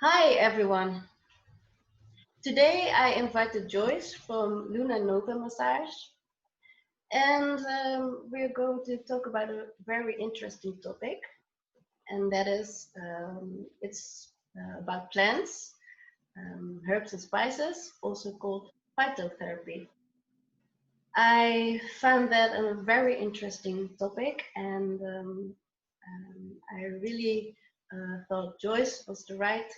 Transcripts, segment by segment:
Hi everyone. Today I invited Joyce from Lunanovamassage, and we're going to talk about a very interesting topic, and that is it's about plants, herbs and spices, also called phytotherapy. I found that a very interesting topic, and I really thought Joyce was the right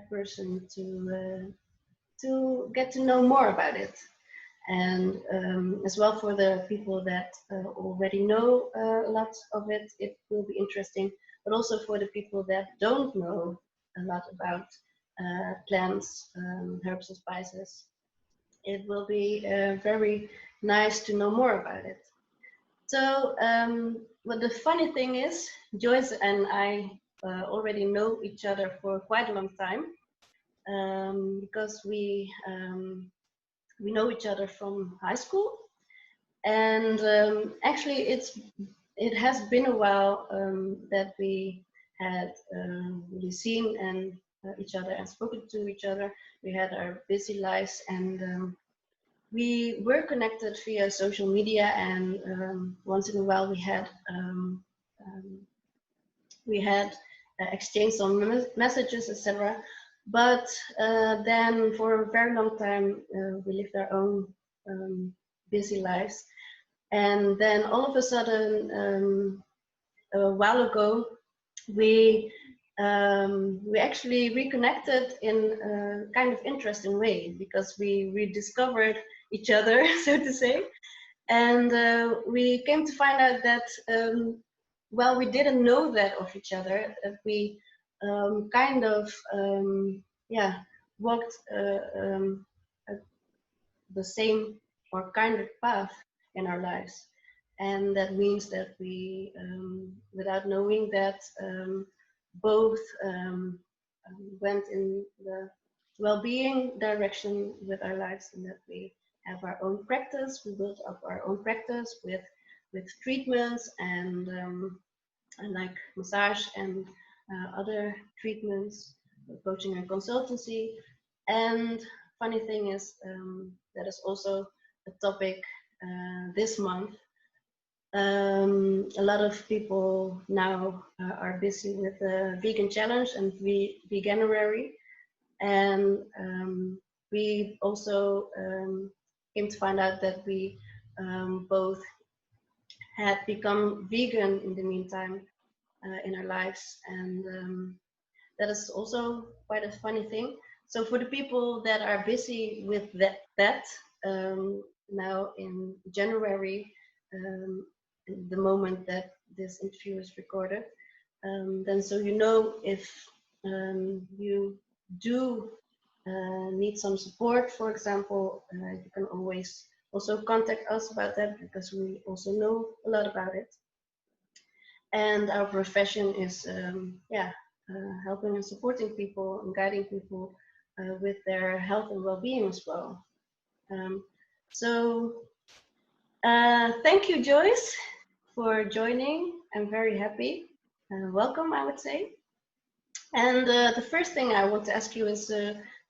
person to get to know more about it. And as well for the people that already know a lot of it, it will be interesting. But also for the people that don't know a lot about plants, herbs and spices, it will be very nice to know more about it. So, what the funny thing is, Joyce and I already know each other for quite a long time because we know each other from high school, and actually it has been a while that we had really seen and each other and spoken to each other. We had our busy lives, and we were connected via social media, and once in a while um, we had exchanged some messages, etc. But then for a very long time we lived our own busy lives, and then all of a sudden a while ago we actually reconnected in a kind of interesting way because we rediscovered each other so to say, and we came to find out that well, we didn't know that of each other, that we kind of yeah, walked the same or kind of path in our lives. And that means that we, without knowing that, both went in the well-being direction with our lives, and that we have our own practice. We built up our own practice with treatments and like massage and other treatments, coaching and consultancy. And funny thing is that is also a topic this month. A lot of people now are busy with the vegan challenge and veganuary, and we also came to find out that we both had become vegan in the meantime in our lives, and that is also quite a funny thing. So for the people that are busy with that now in January, the moment that this interview is recorded, then so you know if you do need some support, for example, you can always also contact us about that because we also know a lot about it. And our profession is yeah, helping and supporting people and guiding people with their health and well-being as well. So thank you, Joyce, for joining. I'm very happy. Welcome, I would say. And the first thing I want to ask you is,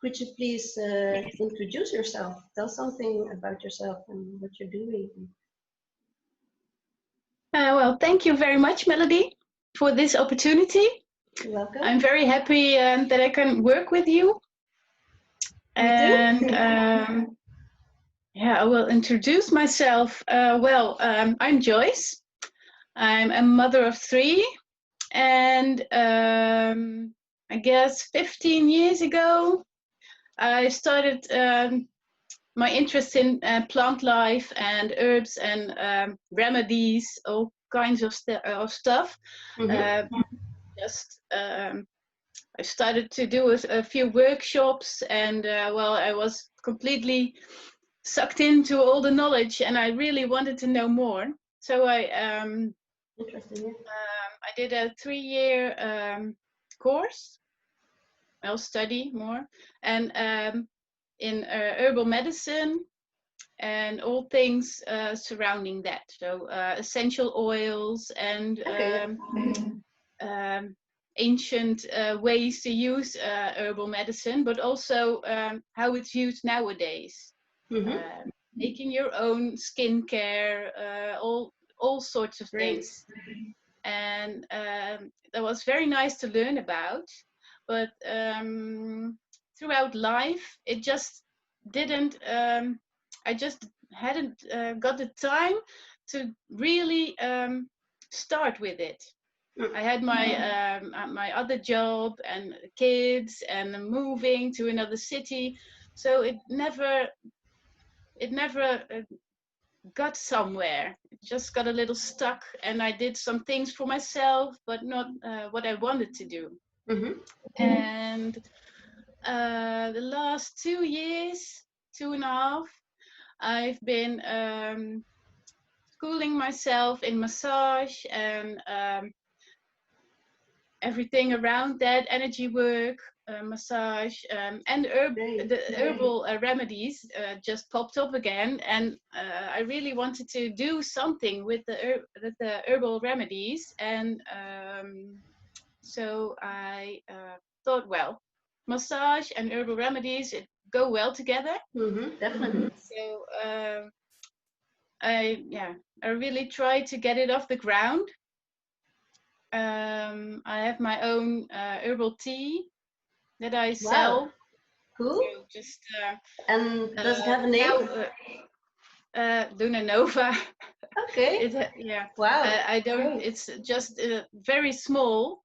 could you please introduce yourself? Tell something about yourself and what you're doing. Well, thank you very much, Melody, for this opportunity. You're welcome. I'm very happy that I can work with you. Me too. And yeah, I will introduce myself. I'm Joyce. I'm a mother of 3, and I guess 15 years ago, I started my interest in plant life and herbs and remedies, all kinds of stuff. Mm-hmm. I started to do a few workshops, and I was completely sucked into all the knowledge, and I really wanted to know more. So I did a 3-year course. I'll study more, and in herbal medicine and all things surrounding that. So essential oils and ancient ways to use herbal medicine, but also how it's used nowadays. Making your own skincare, all sorts of things. And that was very nice to learn about. But throughout life, it just didn't, I just hadn't got the time to really start with it. I had my other job and kids and moving to another city, so it never got somewhere. It just got a little stuck, and I did some things for myself, but not what I wanted to do. And the last 2 years, 2.5, I've been schooling myself in massage and everything around that, energy work, massage, and the herbal remedies just popped up again, and I really wanted to do something with the herbal remedies, and so I thought, well, massage and herbal remedies, it go well together. Definitely. So I really tried to get it off the ground. I have my own herbal tea that I sell. Wow. Cool. So just and does it have a name? Lunanova. Okay. Wow. I don't. Great. It's just very small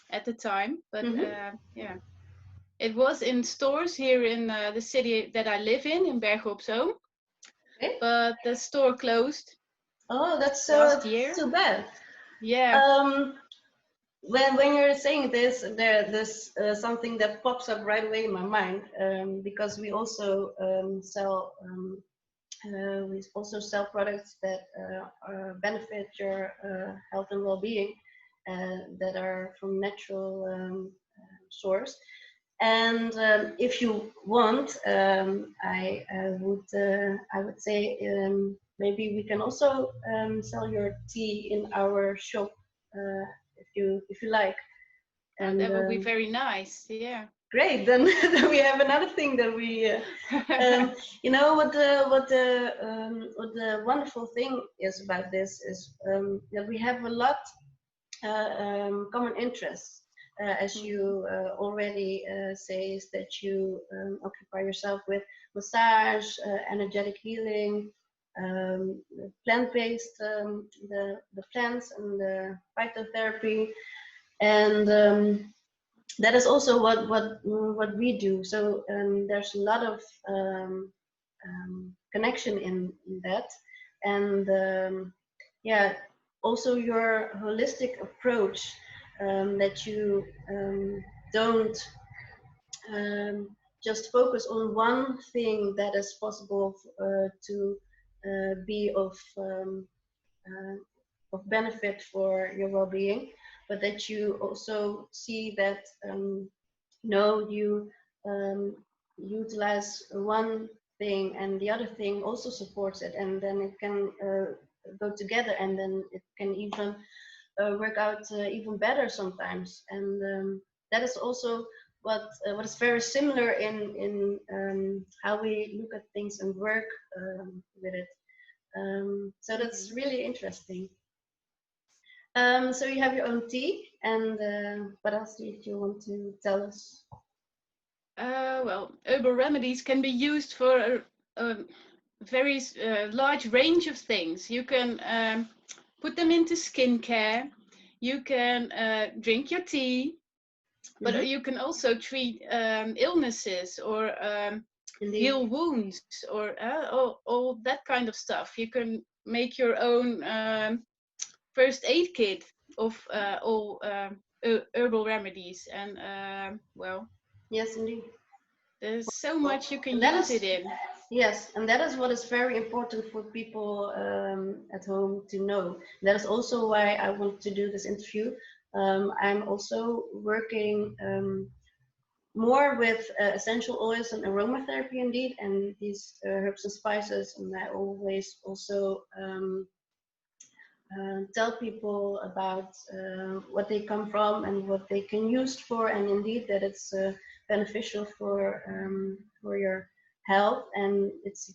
at the time, but it was in stores here in the city that I live in Bergen op Zoom. Okay. But the store closed. Oh, that's last year. Too bad. Yeah. When you're saying this, there's something that pops up right away in my mind, because we also sell products that benefit your health and well-being, that are from natural source. And if you want, I would say maybe we can also sell your tea in our shop, if you like. And that would be very nice. Yeah. Great. Then we have another thing that we, you know, what the wonderful thing is about this is that we have a lot common interests. As you already say, is that you occupy yourself with massage, energetic healing, plant-based, the plants and the phytotherapy, and that is also what we do. So there's a lot of connection in that, and also your holistic approach, that you don't just focus on one thing that is possible to be of benefit for your well-being, but that you also see that you utilize one thing and the other thing also supports it, and then it can go together, and then it can even work out even better sometimes. And that is also what is very similar in how we look at things and work with it. So that's really interesting. So you have your own tea, and what else did you want to tell us? Well, herbal remedies can be used for a very large range of things. You can put them into skincare. You can drink your tea, but you can also treat illnesses or heal wounds, or all that kind of stuff. You can make your own first aid kit of all herbal remedies, and well, yes, indeed, there's so much you can use it in. Yes, and that is what is very important for people at home to know. That is also why I want to do this interview. I'm also working more with essential oils and aromatherapy, indeed, and these herbs and spices, and I always also tell people about what they come from and what they can use it for, and indeed that it's beneficial for your health, and it's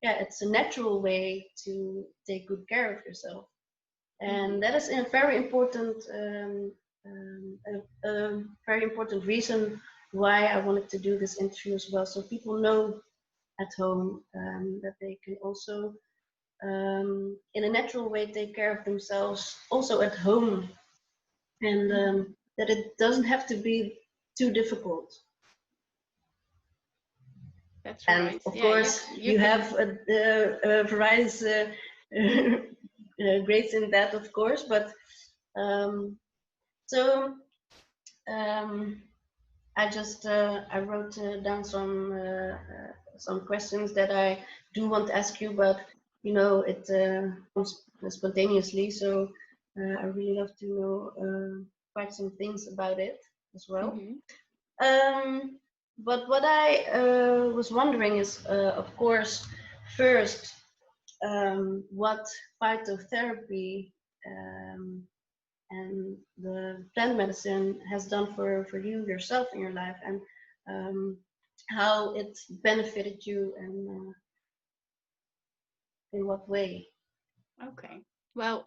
it's a natural way to take good care of yourself, and that is a very important a very important reason why I wanted to do this interview as well, so people know at home that they can also in a natural way take care of themselves also at home, and that it doesn't have to be too difficult. That's and right. of Yeah, course you have various grades in that, of course, but so I just I wrote down some questions that I do want to ask you, but you know it comes spontaneously, so I really love to know quite some things about it as well. But what I was wondering is, of course, first, what phytotherapy and the plant medicine has done for you yourself in your life, and how it benefited you, and in what way. Okay. Well,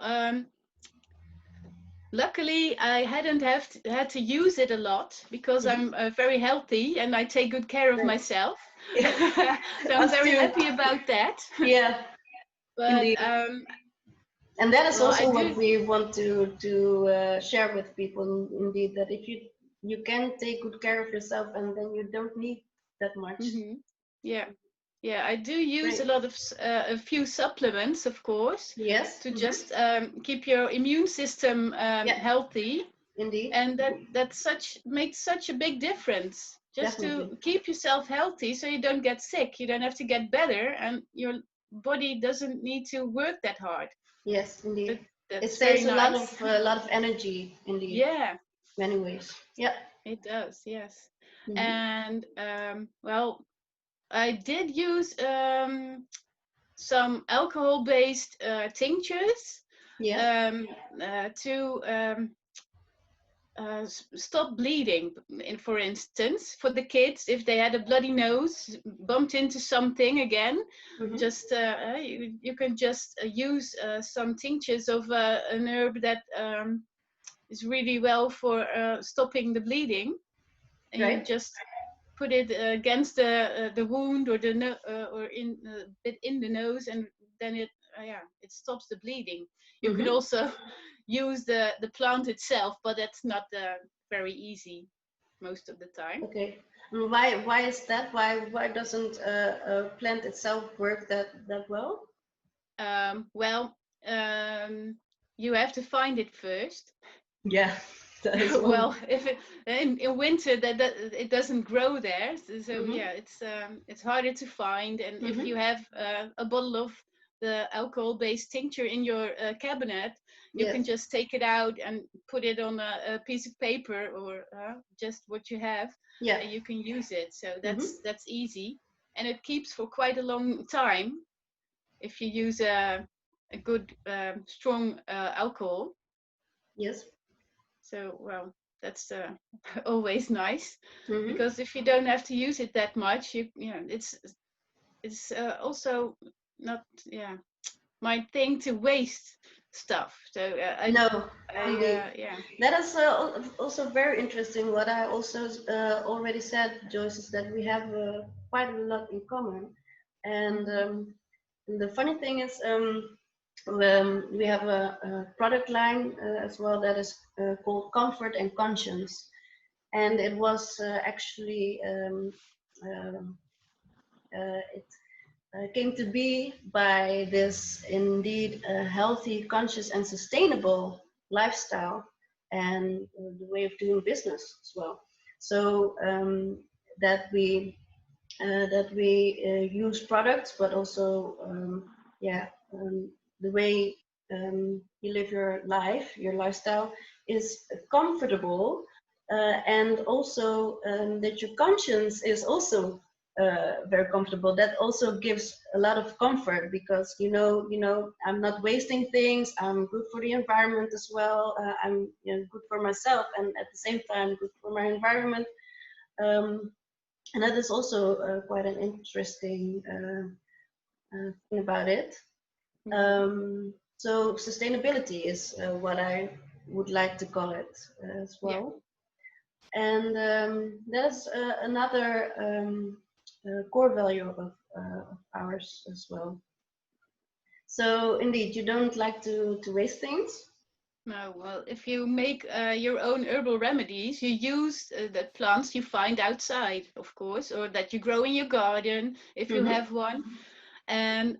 luckily I hadn't had to use it a lot because I'm very healthy and I take good care of myself. So I'm very happy about that. Yeah, but indeed. And that is well, also what we want to share with people, indeed, that if you can take good care of yourself, and then you don't need that much. Yeah, I do use a lot of a few supplements, of course. Yes. To just keep your immune system healthy. Indeed. And that makes such a big difference. Just Definitely. to keep yourself healthy, so you don't get sick. You don't have to get better, and your body doesn't need to work that hard. Yes, indeed. That's it saves very nice. a lot of energy, indeed. Yeah. Many ways. Yeah. It does. Yes. And well, I did use some alcohol-based tinctures to stop bleeding. For instance, for the kids, if they had a bloody nose, bumped into something again, just you can just use some tinctures of an herb that is really well for stopping the bleeding, and you just put it against the wound, or or in a bit in the nose, and then it stops the bleeding. You could also use the plant itself, but that's not very easy most of the time. Okay. Why is that? Why doesn't a plant itself work that well? Well, you have to find it first. Yeah. Well, if it in winter that it doesn't grow there, so yeah, it's harder to find. And if you have a bottle of the alcohol-based tincture in your cabinet, you can just take it out and put it on a piece of paper, or just what you have, and you can use it. So that's easy, and it keeps for quite a long time if you use a good strong alcohol. Yes. So, well, that's always nice, because if you don't have to use it that much, it's also not my thing to waste stuff. So that is also very interesting. What I also already said, Joyce, is that we have quite a lot in common, and the funny thing is. We have a product line as well that is called Comfort and Conscience, and it was actually it came to be by this indeed healthy, conscious, and sustainable lifestyle, and the way of doing business as well. So that we use products, but also the way you live your life, your lifestyle, is comfortable, and also that your conscience is also very comfortable. That also gives a lot of comfort because I'm not wasting things. I'm good for the environment as well. I'm good for myself, and at the same time good for my environment. And that is also quite an interesting thing about it. So sustainability is what I would like to call it as well. Yeah. And that's another core value of ours as well. So indeed, you don't like to waste things? No, well, if you make your own herbal remedies, you use the plants you find outside, of course, or that you grow in your garden, if you have one. And,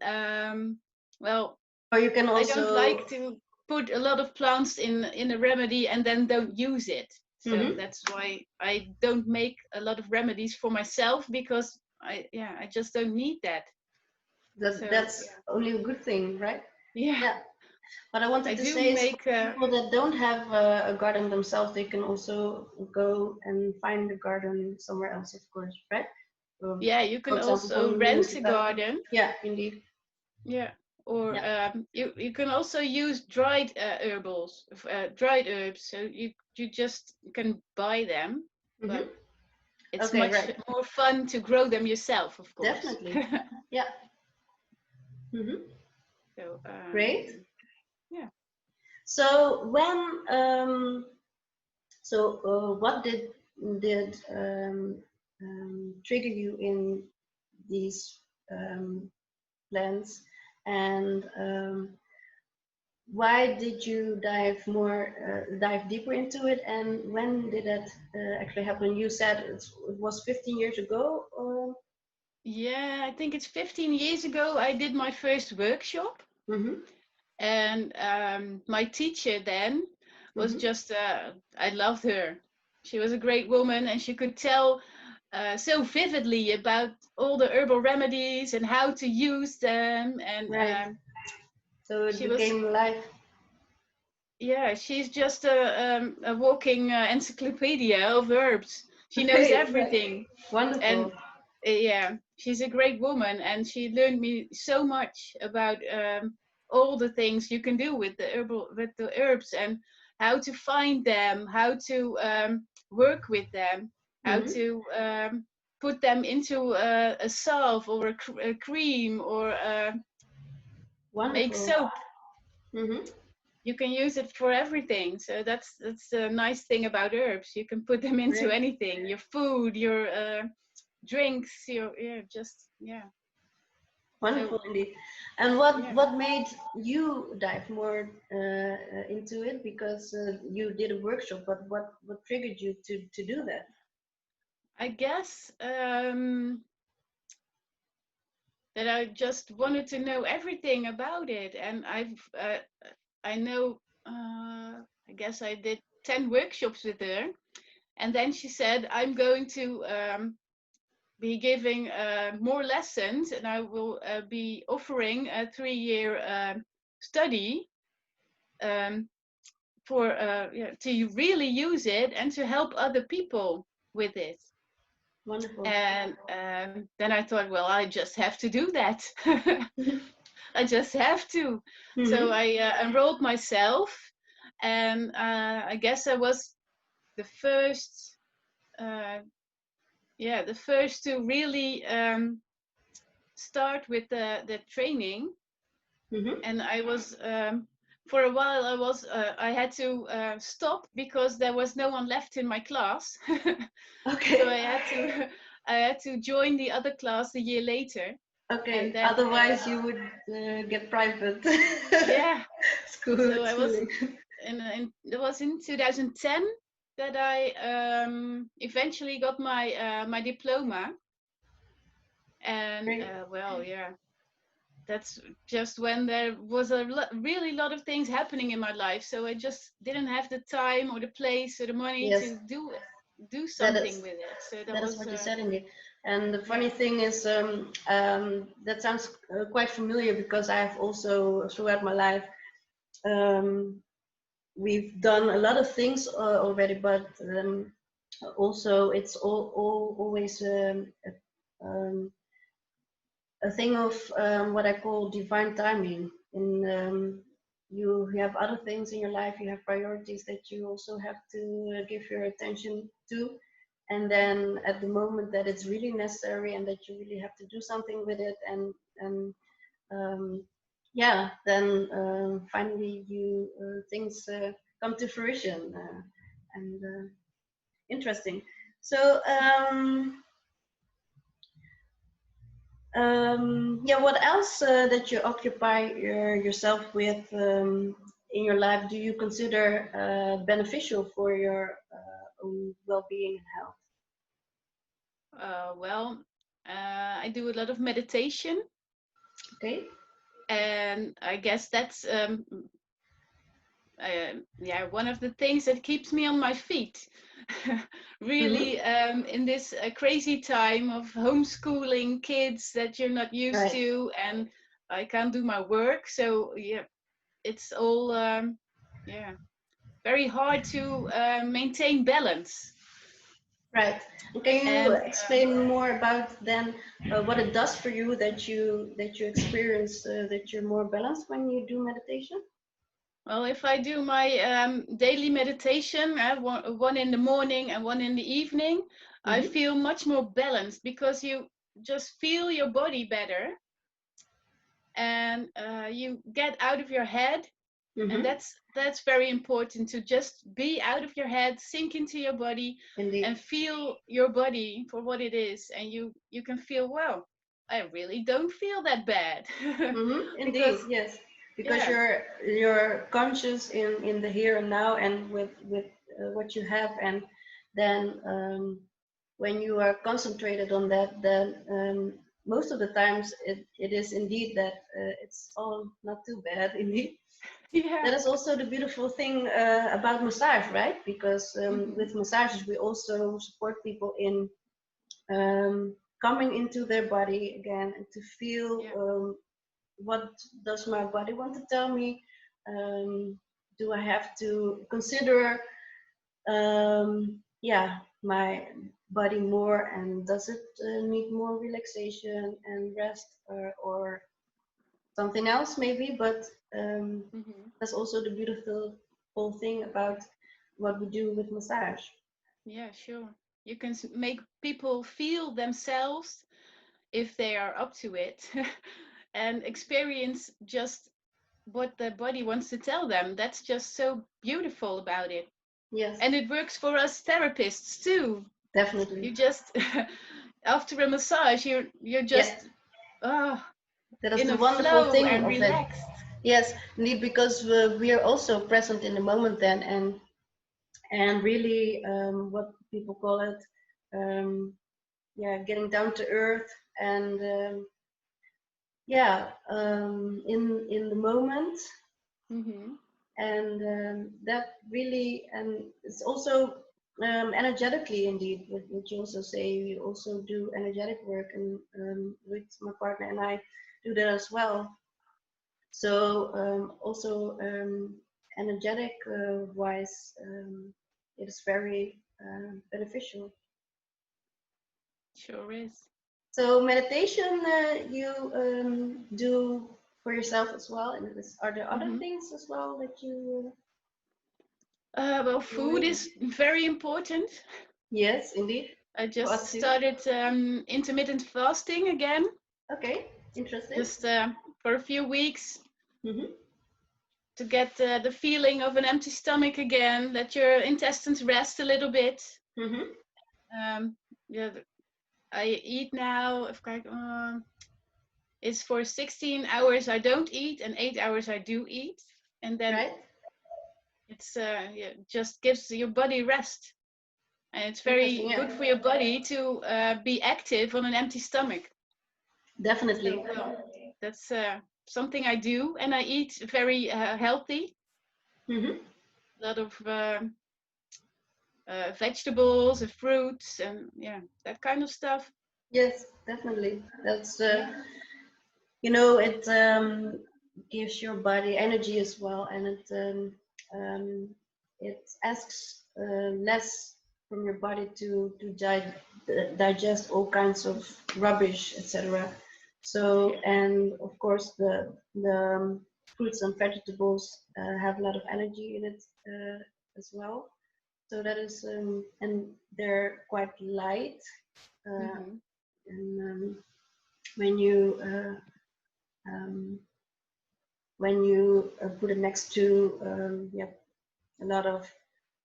well, or you can also... I don't like to put a lot of plants in a remedy and then don't use it. So that's why I don't make a lot of remedies for myself, because I just don't need that. That's only a good thing, right? Yeah. But I wanted to say, people that don't have a garden themselves, they can also go and find a garden somewhere else, of course, right? Yeah, you can also rent a garden. Yeah, indeed. Yeah, or you can also use dried dried herbs. So you just can buy them, but it's much more fun to grow them yourself, of course. Definitely. Yeah. So, great. Yeah. So when what did trigger you in these plans, and why did you dive deeper into it, and when did that actually happen? You said it was 15 years ago, or? Yeah, I think it's 15 years ago I did my first workshop. And my teacher then was just, I loved her. She was a great woman, and she could tell so vividly about all the herbal remedies and how to use them. And so it became life. Yeah, she's just a walking encyclopedia of herbs. She knows everything. Wonderful. And yeah, she's a great woman, and she learned me so much about all the things you can do with the herbs, and how to find them, how to work with them, how to put them into a salve or a cream, or make soap. You can use it for everything. So that's the nice thing about herbs. You can put them into anything, your food, your drinks, Wonderful indeed. And what made you dive more into it? Because you did a workshop, but what triggered you to do that? I guess that I just wanted to know everything about it, and I guess I did 10 workshops with her, and then she said, I'm going to be giving more lessons, and I will be offering a 3-year study for to really use it and to help other people with it. Wonderful. And then I thought, well, I just have to do that. I just have to. So I enrolled myself, and I guess I was the first to really start with the training. And I was for a while I had to stop because there was no one left in my class. Okay. So I had to join the other class a year later. Okay. And then, otherwise you would get private. Yeah. School. So I was it was in 2010 that I eventually got my diploma. And that's just when there was really lot of things happening in my life. So I just didn't have the time or the place or the money to do something with it. So that was what you said indeed. And the funny thing is, that sounds quite familiar, because I have also, throughout my life, we've done a lot of things already, but also it's always a thing of what I call divine timing. You have other things in your life, you have priorities that you also have to give your attention to. And then at the moment that it's really necessary and that you really have to do something with it, and yeah, then finally you things come to fruition. And interesting. So yeah, what else that you occupy yourself with in your life do you consider beneficial for your own well-being and health? Well, I do a lot of meditation, Okay. and I guess that's yeah, one of the things that keeps me on my feet. Really, in this crazy time of homeschooling kids that you're not used Right. to, and I can't do my work, so yeah, it's all yeah, very hard to maintain balance. Right. Can you And explain more about then what it does for you that you experience that you're more balanced when you do meditation? well, if I do my daily meditation, one in the morning and one in the evening, I feel much more balanced because you just feel your body better, and you get out of your head, and that's very important, to just be out of your head, sink into your body, Indeed. and feel your body for what it is, and you can feel, well, I really don't feel that bad. Indeed, Because yes, because yeah, you're conscious in the here and now and with what you have, and then when you are concentrated on that, then most of the times it is indeed that it's all not too bad indeed. yeah. That is also the beautiful thing about massage, right? Because with massages we also support people in coming into their body again and to feel what does my body want to tell me. Do I have to consider yeah, my body more, and does it need more relaxation and rest, or something else maybe? But that's also the beautiful whole thing about what we do with massage. Yeah, sure. You can make people feel themselves if they are up to it, and experience just what the body wants to tell them. That's just so beautiful about it. Yes, And it works for us therapists too. definitely. You just after a massage, you're Yeah, just oh, that is in the a wonderful flow thing and of it. relaxed. Yes, indeed, because we are also present in the moment then, and really what people call it, yeah, getting down to earth, and yeah, in the moment, and that really, and it's also energetically indeed. What you also say, you also do energetic work, and with my partner and I do that as well. So also energetic wise, it is very beneficial. Sure is. So meditation you do for yourself as well, and are there other things as well that you Well, food doing? is very important. Yes, indeed. I For just us too. started intermittent fasting again, Okay, interesting. just for a few weeks, Mm-hmm. to get the feeling of an empty stomach again, let your intestines rest a little bit. Mm-hmm. Yeah, I eat now, it's for 16 hours I don't eat and 8 hours I do eat. And then Right. it's yeah, just gives your body rest. And it's Interesting. very Yeah, good for your body to be active on an empty stomach. definitely. So that's something I do, and I eat very healthy. Mm-hmm. A lot of vegetables and fruits, and yeah, that kind of stuff. Yes, definitely. That's Yeah, it gives your body energy as well, and it asks less. from your body to digest all kinds of rubbish, etc. So, and of course the fruits and vegetables have a lot of energy in it as well. So that is, and they're quite light. And when you put it next to a lot of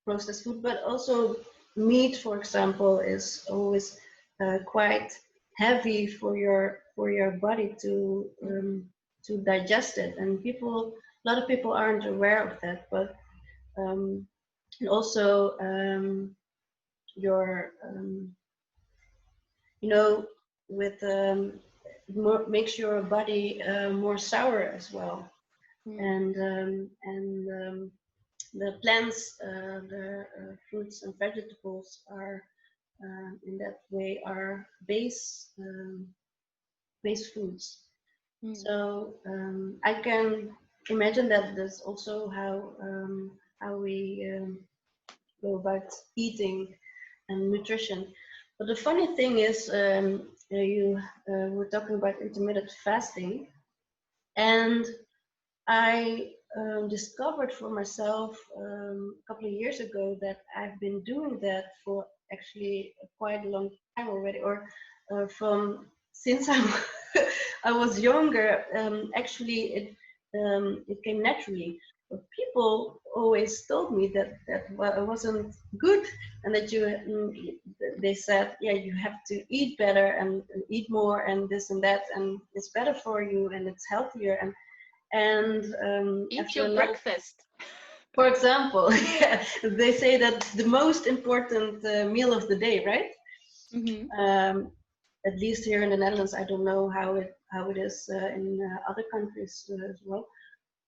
processed food, but also meat, for example, is always quite heavy for your body to digest it, and a lot of people aren't aware of that. But and also your with makes your body more sour as well. And the plants, the fruits and vegetables are in that way are base foods. So I can imagine that that's also how we go about eating and nutrition. But the funny thing is, you were talking about intermittent fasting, and I discovered for myself a couple of years ago that I've been doing that for actually quite a long time already, or from since I was younger. Actually, it came naturally. But people always told me that it wasn't good, and that they said, yeah, you have to eat better and eat more and this and that, and it's better for you and it's healthier. And eat your breakfast. For example, they say that's the most important meal of the day, right? At least here in the Netherlands, I don't know how it is in other countries as well.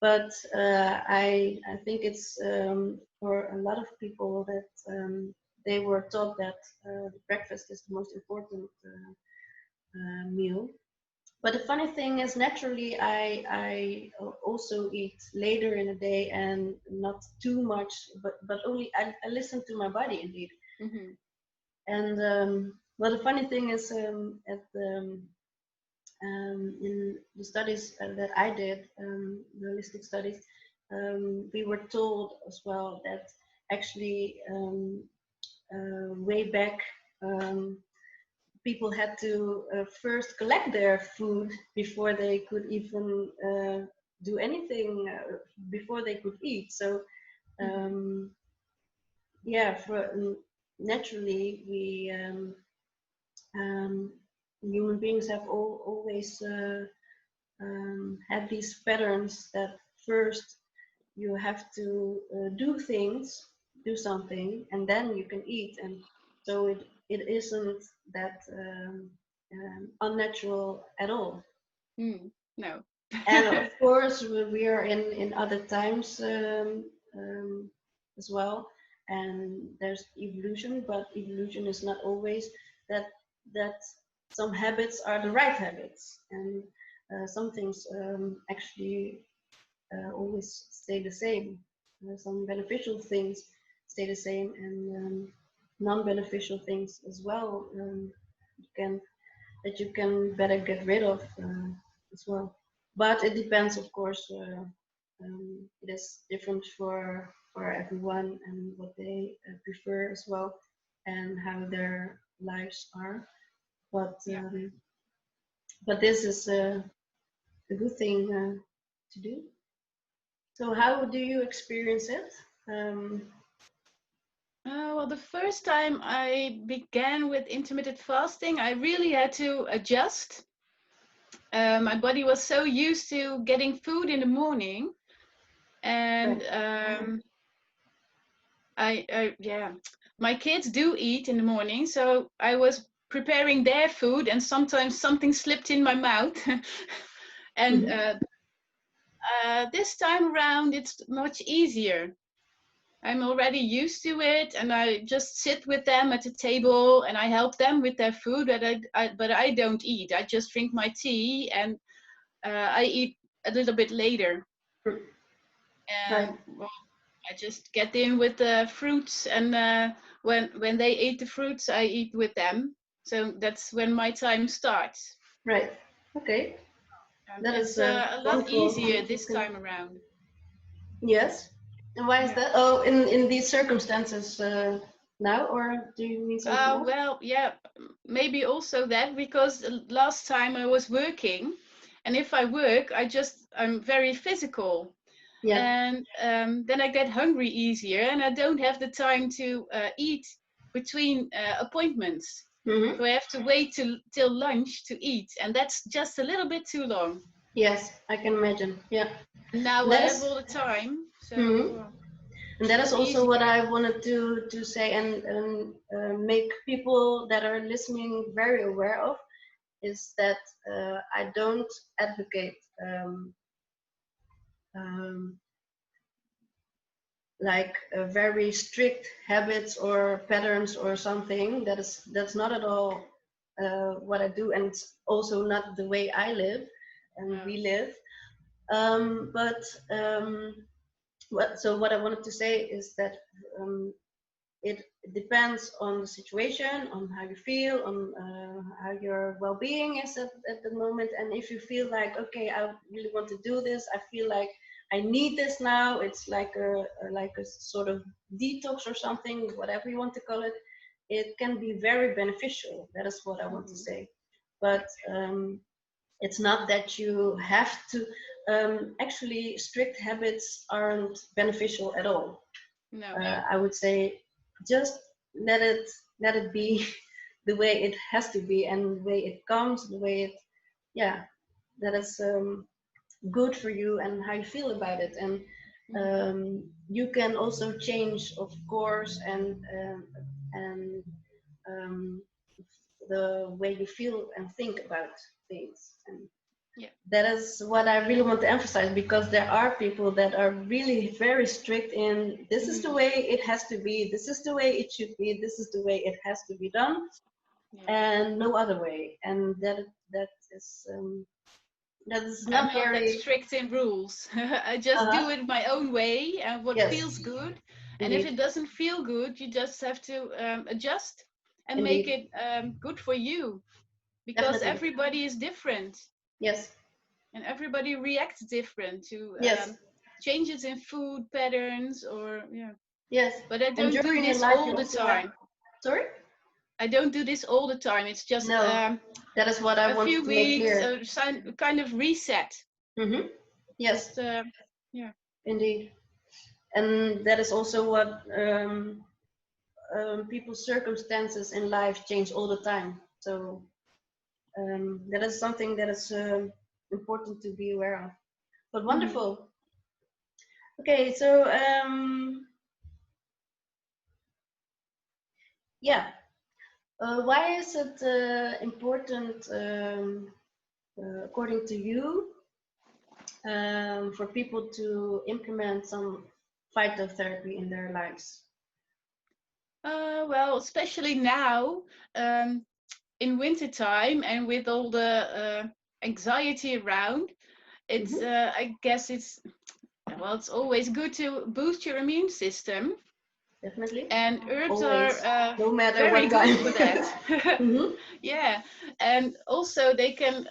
But I think it's for a lot of people that they were taught that breakfast is the most important meal. But the funny thing is, naturally, I also eat later in the day, and not too much, but only I listen to my body indeed. And well, the funny thing is, in the studies that I did, the holistic studies, we were told as well that actually way back. People had to first collect their food before they could even do anything, before they could eat. So naturally we human beings have always had these patterns that first you have to do something, and then you can eat. And so it isn't that unnatural at all. No. And of course, we are in other times as well, and there's evolution, but evolution is not always that some habits are the right habits, and some things actually always stay the same. Some beneficial things stay the same, and non-beneficial things as well you can better get rid of as well. But it depends, of course. It is different for everyone, and what they prefer as well, and how their lives are. But this is a good thing to do. So how do you experience it? Well, the first time I began with intermittent fasting, I really had to adjust. My body was so used to getting food in the morning, and my kids do eat in the morning, so I was preparing their food, and sometimes something slipped in my mouth. And this time around, it's much easier. I'm already used to it, and I just sit with them at the table and I help them with their food, but I don't eat. I just drink my tea, and I eat a little bit later. And well, I just get in with the fruits, and when they eat the fruits, I eat with them. So that's when my time starts. Right. Okay. That is It's a lot wonderful. easier this time around. Yes. And why is Yeah. that? Oh, in these circumstances now, or do you mean something else? Well, yeah, maybe also that, because the last time I was working, and if I work, I'm very physical, Yeah. and then I get hungry easier, and I don't have the time to eat between appointments. Mm-hmm. So I have to wait till lunch to eat, and that's just a little bit too long. Yes, I can imagine. Yeah. And now I That have is. all the time, so Mhm. And that it's a is lot also what easier. I wanted to say and make people that are listening very aware of is that I don't advocate um, like very strict habits or patterns or something. That's not at all what I do, and it's also not the way I live and No. we live. But what I wanted to say is that it depends on the situation, on how you feel, on how your well-being is at the moment. And if you feel like, okay, I really want to do this, I feel like I need this now. It's like a sort of detox or something, whatever you want to call it. It can be very beneficial. That is what I want to Mhm. say. But it's not that you have to. Actually, strict habits aren't beneficial at all. No. I would say just let it let it be the way it has to be and the way it comes, the way it, yeah, that is good for you and how you feel about it. And Mhm. you can also change, of course, and um, the way you feel and think about things. And Yeah. that is what I really want to emphasize, because there are people that are really very strict in this is the Mhm. way it has to be, this is the way it should be, this is the way it has to be done, Yeah. and no other way. And that is I'm not not that very. strict in rules. I just do Uh-huh. it my own way and what Yes, feels good. And if indeed, it doesn't feel good, you just have to adjust and make indeed, it good for you, because definitely. everybody is different Yes, and everybody reacts different to yes, changes in food patterns, or yeah. yes. But I And don't do during your this life all you the also have. time. Sorry. I don't do this all the time. It's just No, that is what I a wanted few to make weeks, clear. a kind of reset. Mm-hmm. Yes, Just yeah. indeed. And that is also what people's circumstances in life change all the time. So that is something that is important to be aware of. But Mhm. wonderful. Okay, so yeah, why is it important, according to you, for people to implement some phytotherapy in their lives? Well, especially now, um, in wintertime, and with all the anxiety around, it's Mm-hmm. I guess it's always good to boost your immune system, Definitely, and herbs are always, no matter very what good kind. for that. Mm-hmm. Yeah, and also they can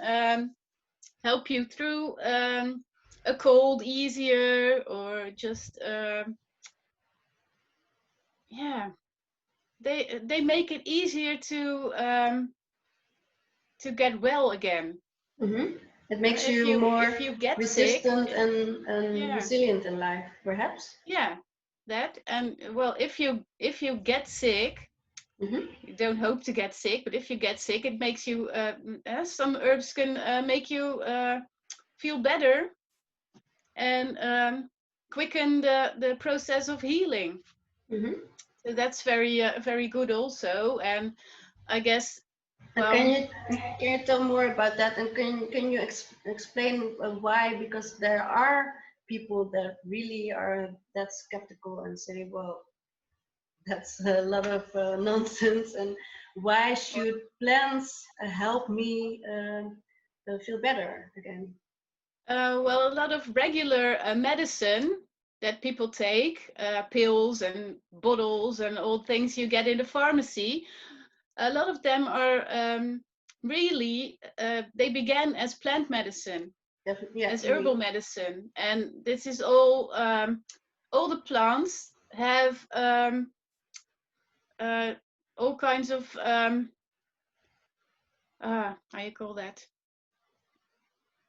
help you through a cold easier, or just yeah, they make it easier to get well again. Mm-hmm. It makes If you you more if you get sick, resistant and yeah, resilient in life, perhaps. yeah, that. And well, if you get sick, Mm-hmm. you don't hope to get sick, but if you get sick, it makes you some herbs can make you feel better, and quicken the process of healing. Mm-hmm. So that's very good also. And I guess, And well, can you tell more about that? And can you explain why? Because there are people that really are that skeptical and say, well, that's a lot of nonsense. And why should plants help me feel better again? well, a lot of regular medicine, that people take, pills and bottles and all things you get in the pharmacy, a lot of them are really, they began as plant medicine, Yeah, as herbal medicine. And this is all the plants have all kinds of, how you call that?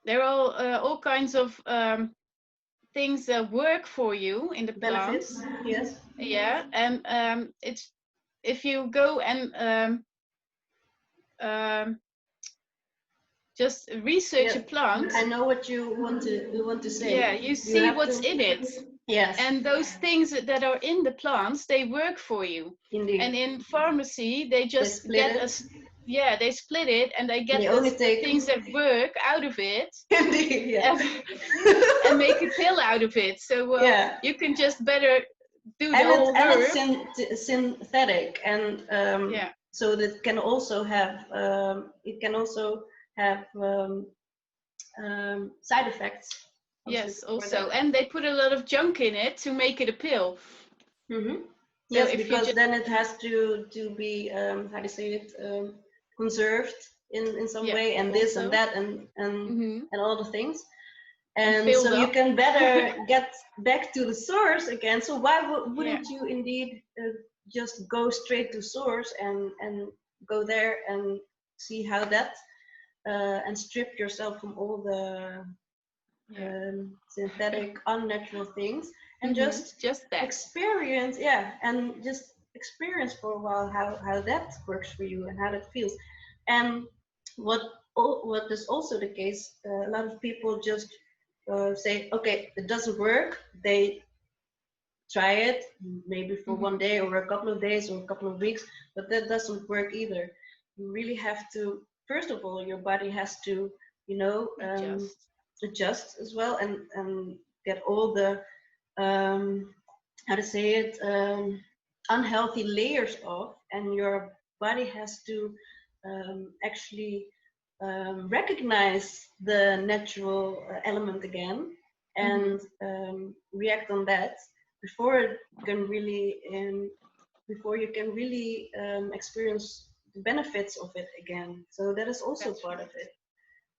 They're all kinds of things that work for you in the benefits. plants. Yes. Yeah, and it's, if you go and just research a plant. I know what you want to say. Yeah, you see what's in it. Yes. And those things that are in the plants, they work for you. Indeed. And in pharmacy, they just get us. Yeah, they split it and they get the things that work out of it. Indeed, yeah. and make a pill out of it. So you can just better do the whole herb. And it's synthetic, and so that can also have side effects. Yes, also, and they put a lot of junk in it to make it a pill. Mm-hmm. Yes, so because then it has to be how do you say it, conserved in some way, and this and that and all the things, and so you can better get back to the source again. So why wouldn't you indeed just go straight to source and go there and see how that and strip yourself from all the synthetic, unnatural things, and just experience, and just experience for a while how that works for you and how that feels. And what is also the case, a lot of people just say, okay, it doesn't work. They try it maybe for one day or a couple of days or a couple of weeks, but that doesn't work either. You really have to, first of all, your body has to, adjust as well, and get all the how to say it, unhealthy layers off, and your body has to actually recognize the natural element again and react on that before you can really experience the benefits of it again. So that is also part of it.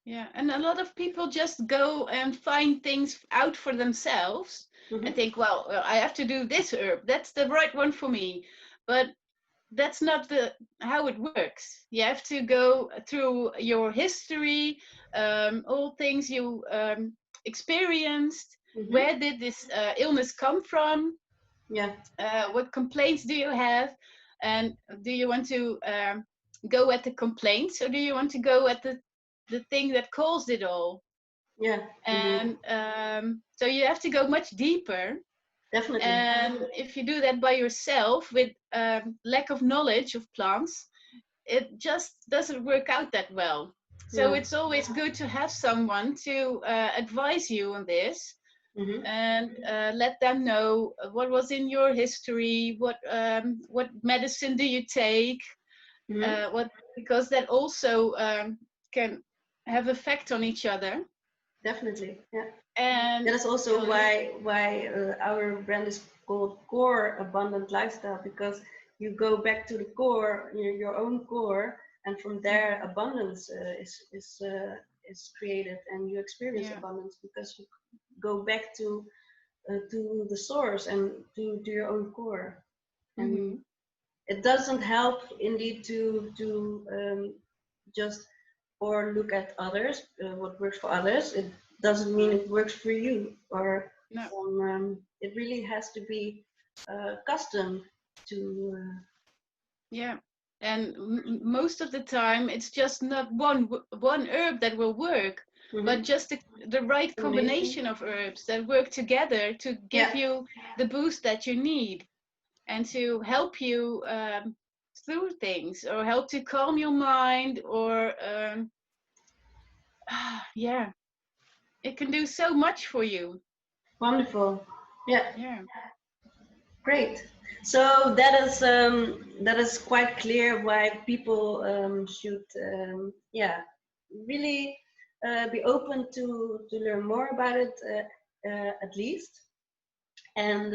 Yeah, and a lot of people just go and find things out for themselves and think, well, I have to do this herb. That's the right one for me. But that's not how it works. You have to go through your history, all things you experienced. Where did this illness come from? Yeah. What complaints do you have? And do you want to go at the complaints, or do you want to go at the thing that caused it all? Yeah. And so you have to go much deeper. Definitely. And if you do that by yourself with lack of knowledge of plants, it just doesn't work out that well. So it's always good to have someone to advise you on this, and let them know what was in your history, what medicine do you take, because that also can have effect on each other. Definitely, yeah. And that is also why our brand is called Core Abundant Lifestyle, because you go back to the core, your own core, and from there abundance is created, and you experience abundance because you go back to the source and to your own core. And it doesn't help indeed to just or look at others, what works for others. It doesn't mean it works for you, or it really has to be custom to. And most of the time it's just not one herb that will work, but just the right combination of herbs that work together to give you the boost that you need, and to help you through things, or help to calm your mind, or it can do so much for you. Wonderful. Yeah. Great. So that is quite clear why people should really be open to learn more about it, at least. and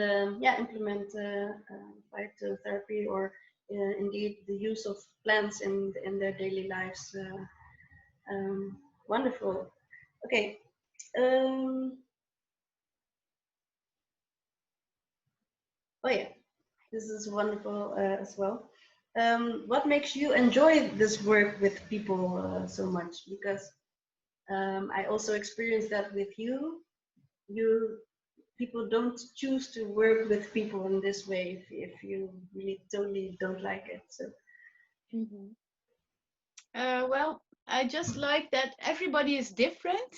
implement phytotherapy, or indeed the use of plants in their daily lives. Wonderful. Okay. Oh yeah, this is wonderful as well. What makes you enjoy this work with people so much? Because I also experienced that with you. People don't choose to work with people in this way if you really totally don't like it. So. Mhm. Well, I just like that everybody is different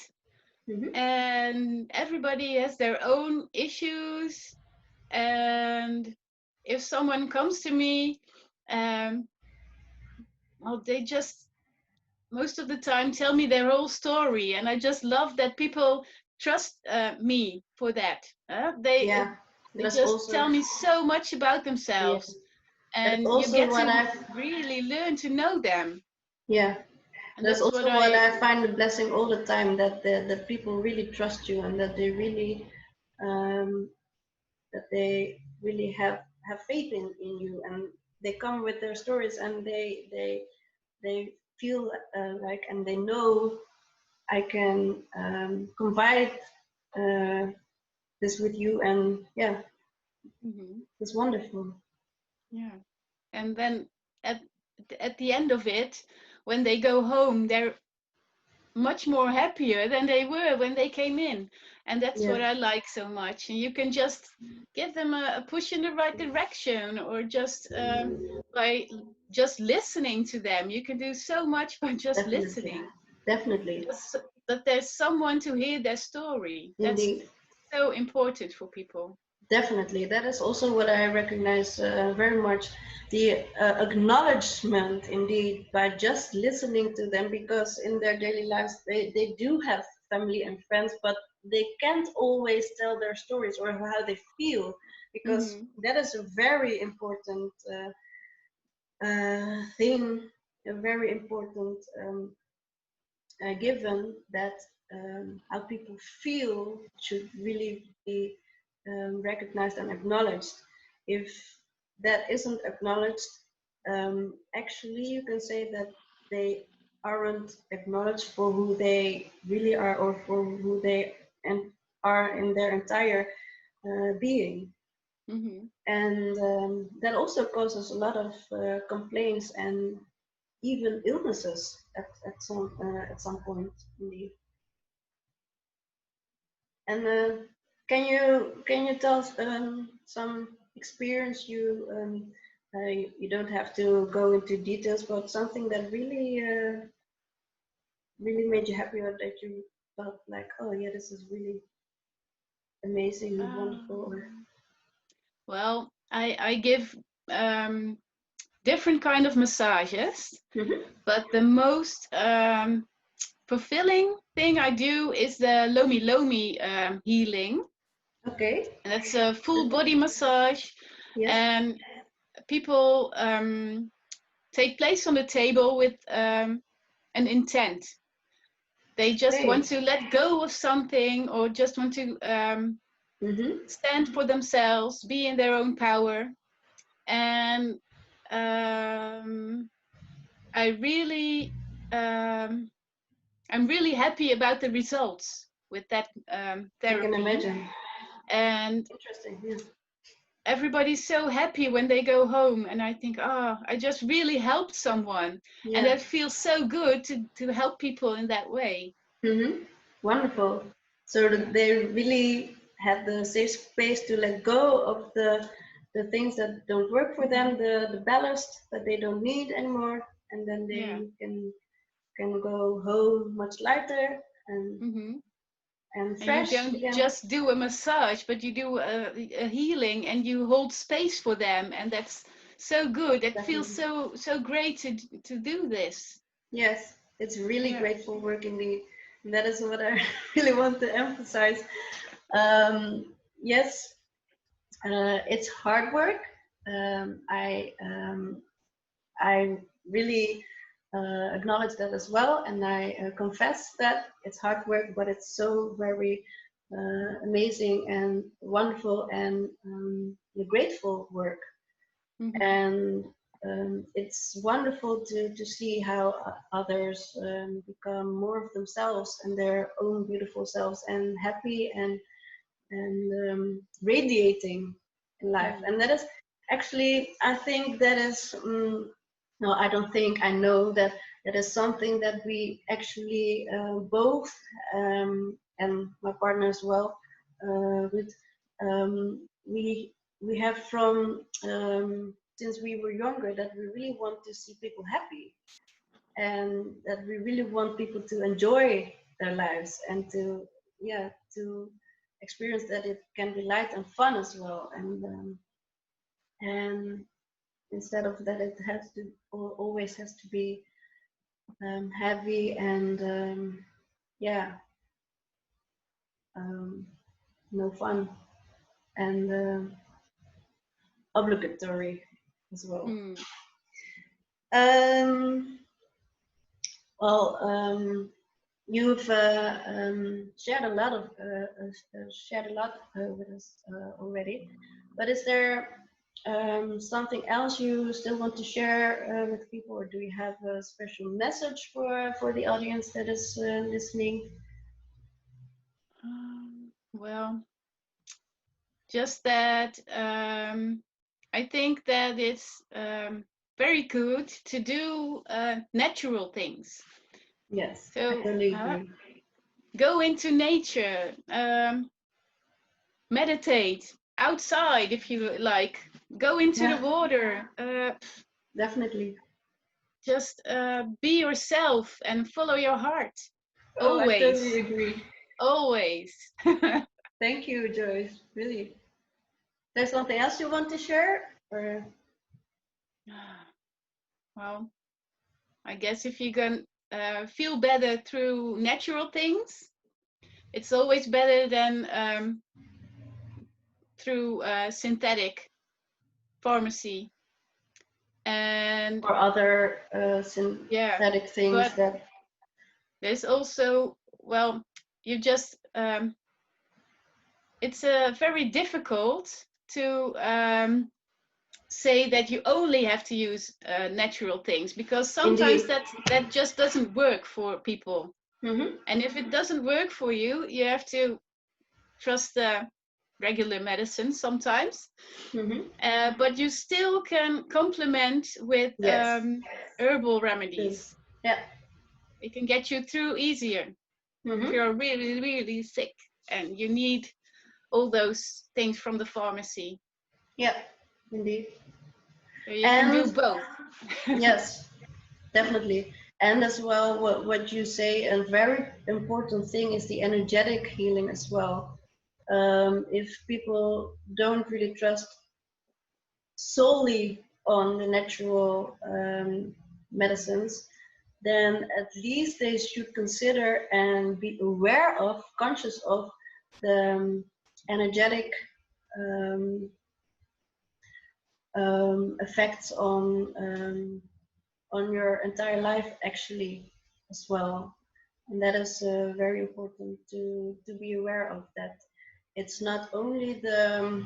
Mm-hmm. and everybody has their own issues. And if someone comes to me, well, they just most of the time tell me their whole story, and I just love that people trust me for that. Yeah, They that's just also, tell me so much about yeah, themselves, that's and you also get what to I've, really learn to know them, yeah, and that's that's what also what I. I find a blessing all the time, that that people really trust you, and that they really um, that they really have faith in you, and they come with their stories, and they feel like, and they know I can confide uh, this with you, and yeah, Mhm. it's wonderful. Yeah, and then at at the end of it, when they go home, they're much more happier than they were when they came in, and that's Yeah, what I like so much. And you can just give them a push in the right direction, or just by just listening to them. You can do so much by just definitely, listening, definitely, just that there's someone to hear their story. That's indeed. so important for people. Definitely, that is also what I recognize very much, the acknowledgement, indeed, by just listening to them, because in their daily lives they do have family and friends, but they can't always tell their stories or how they feel, because Hmm. that is a very important thing, a very important given, that how people feel should really be recognized and acknowledged. If that isn't acknowledged, actually you can say that they aren't acknowledged for who they really are, or for who they are in their entire being. Hmm. And that also causes a lot of complaints and even illnesses at some point, indeed. And can you tell us some experience you don't have to go into details, but something that really made you happy, or that you felt like, oh yeah, this is really amazing, wonderful, or Well, I give um, different kind of massages, Mhm. but the most fulfilling thing I do is the Lomi Lomi healing, Okay. and that's a full body massage, Yes. and people take place on the table with an intent. They just Okay. want to let go of something, or just want to Mm-hmm. stand for themselves, be in their own power, and I really um, I'm really happy about the results with that I can therapy. imagine. And Interesting. Yeah. everybody's so happy when they go home. And I think, oh, I just really helped someone. And Yeah. that feels so good to help people in that way. Mm-hmm. Wonderful. So Yeah. that they really had the safe space to let go of the things that don't work for them, Hmm. the ballast that they don't need anymore, and then Yeah. they can go home much lighter Hmm. and And you fresh don't again. just do a massage, but you do a healing, and you hold space for them. And that's so good. It feels Definitely. so great to do this. Yes, it's really Yeah. grateful work indeed. And that is what I really want to emphasize. Yes, it's hard work. I really acknowledge that as well, and I confess that it's hard work, but it's so very amazing and wonderful and grateful work. Mhm. And it's wonderful to see how others become more of themselves and their own beautiful selves and happy and radiating in life. Mm. And that is actually, I think that is, no, I don't think, I know that that is something that we actually both, and my partner as well, with we have from since we were younger, that we really want to see people happy, and that we really want people to enjoy their lives and to, yeah, to experience that it can be light and fun as well. And instead of that, it has to always has to be heavy and yeah, no fun and obligatory as well. Mm. Um, well, you've shared a lot of with us already, but is there something else you still want to share with people, or do you have a special message for the audience that is listening? Well, just that I think that it's very good to do natural things. Yes, I So totally agree. go into nature, meditate outside if you like, go into the Yeah, water, definitely. just be yourself and follow your heart. Oh, I Always, totally agree. always. Thank you, Joyce. Really. There's something else you want to share? Or Well, I guess if you can feel better through natural things, it's always better than through synthetic pharmacy. And or other yeah, synthetic things but that. there's also, well, you just, it's very difficult to say that you only have to use natural things, because sometimes Indeed. that just doesn't work for people. Mm-hmm. And if it doesn't work for you, you have to trust the regular medicine sometimes. Mm-hmm. But you still can complement with Yes. herbal True. remedies. Yeah. It can get you through easier if Mm-hmm. you're really, really sick and you need all those things from the pharmacy. Yeah. Indeed. So you can do And both. yes, definitely. And as well, what you say, a very important thing is the energetic healing as well. If people don't really trust solely on the natural medicines, then at least they should consider and be aware of, conscious of the energetic um, effects on your entire life actually as well. And that is very important to be aware of, that it's not only the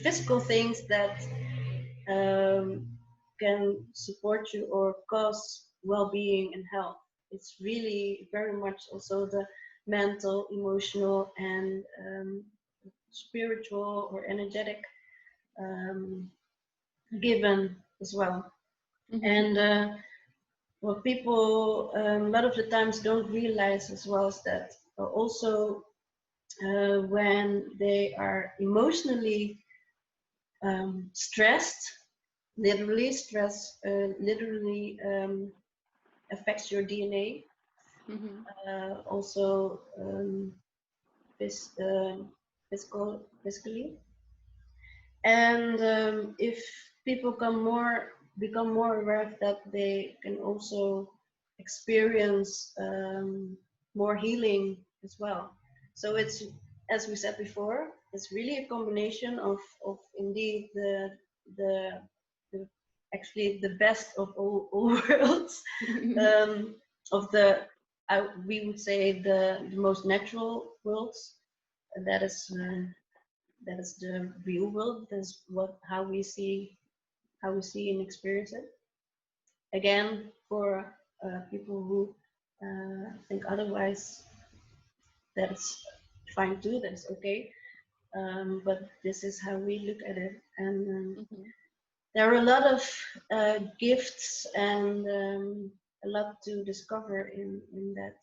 physical things that can support you or cause well-being and health. It's really very much also the mental, emotional, and spiritual or energetic um, given as well. Mhm. And what people a lot of the times don't realize as well is that also when they are emotionally stressed, literally stress literally affects your DNA. Mhm. Also phys- uh, physically. And if people become more aware of that, they can also experience more healing as well. So it's, as we said before, it's really a combination of indeed the, the actually the best of all worlds, of the we would say the most natural worlds, that is the real world. That's how we see and experience it. Again, for people who think otherwise, that's fine too. That's okay. But this is how we look at it, and there are a lot of gifts and a lot to discover in that,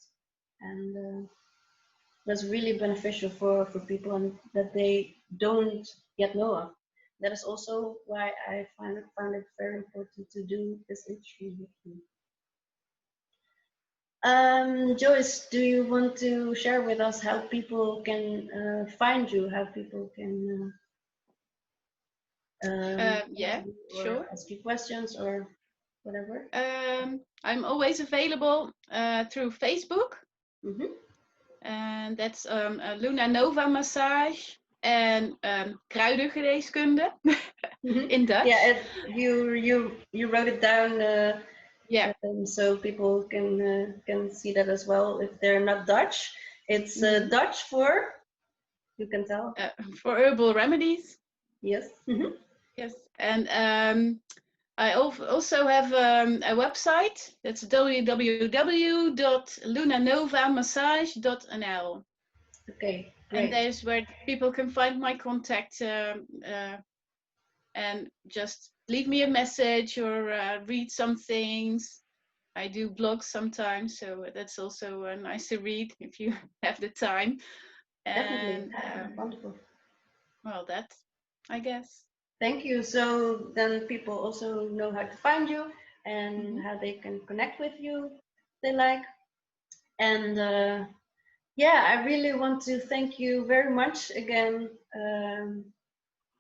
and that's really beneficial for people and that they don't yet know of. That is also why I found it very important to do this interview with you. Joyce, do you want to share with us how people can find you, how people can yeah, or sure. ask you questions or whatever? I'm always available through Facebook. Mm-hmm. And that's Lunanovamassage and kruidengeneeskunde in Dutch. Yeah, you wrote it down. Yeah. So people can see that as well if they're not Dutch. It's Dutch for, you can tell. For herbal remedies. Yes. Yes, and I also have a website. That's www.Lunanovamassage.Nl. Okay, great. And there's where people can find my contact and just leave me a message or read some things. I do blogs sometimes, so that's also nice to read if you have the time. Definitely. And Wonderful. well, that, I guess. Thank you. So then people also know how to find you and how they can connect with you if they like. And yeah, I really want to thank you very much again. It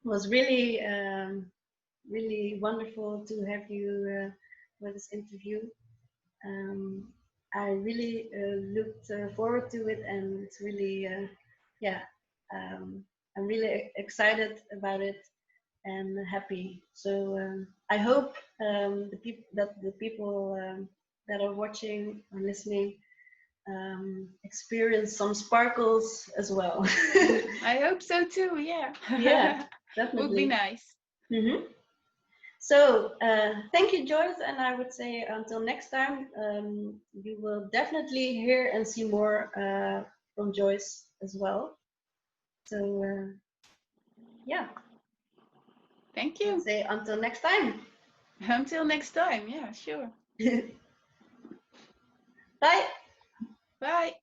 was really, really wonderful to have you for this interview. I really looked forward to it, and it's really, yeah, I'm really excited about it and happy. So I hope the people that are watching or listening experience some sparkles as well. I hope so too. Yeah. Yeah, definitely. Would be nice. So thank you, Joyce, and I would say until next time, you will definitely hear and see more from Joyce as well. So yeah. Thank you. Let's say until next time. Until next time. Yeah, sure. Bye. Bye.